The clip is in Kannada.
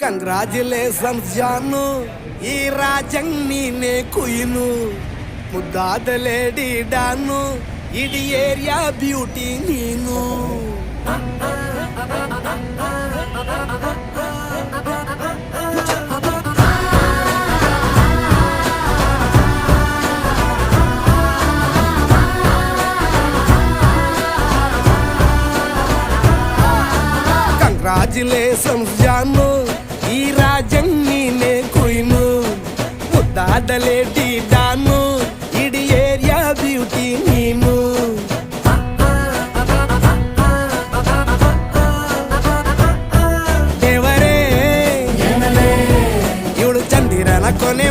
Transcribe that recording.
ಕಂಗ್ರಾಚುಲೇಷನ್ಸ್ ಜಾನು, ಈ ರಾಜಂಗ್ ನೀನೆ ಕುಯ್ನು, ಮುದ್ದಾದ ಲೇಡಿ ಡಾನು, ಇಡೀ ಏರಿಯಾ ಬ್ಯೂಟಿ ನೀನು. ಕಂಗ್ರಾಚುಲೇಷನ್ಸ್ ಜಾನು, ಈ ರಾಜಂಗ್ ನೀನೆ ಕುಯ್ನು, ಮುದ್ದಾದ ಲೇಡಿ ಡಾನು, ಇಡೀ ಏರಿಯಾ ಬ್ಯೂಟಿ ನೀನು. ದೇವರೇ ಇವಳು ಚಂದಿರನ ಕೊನೆ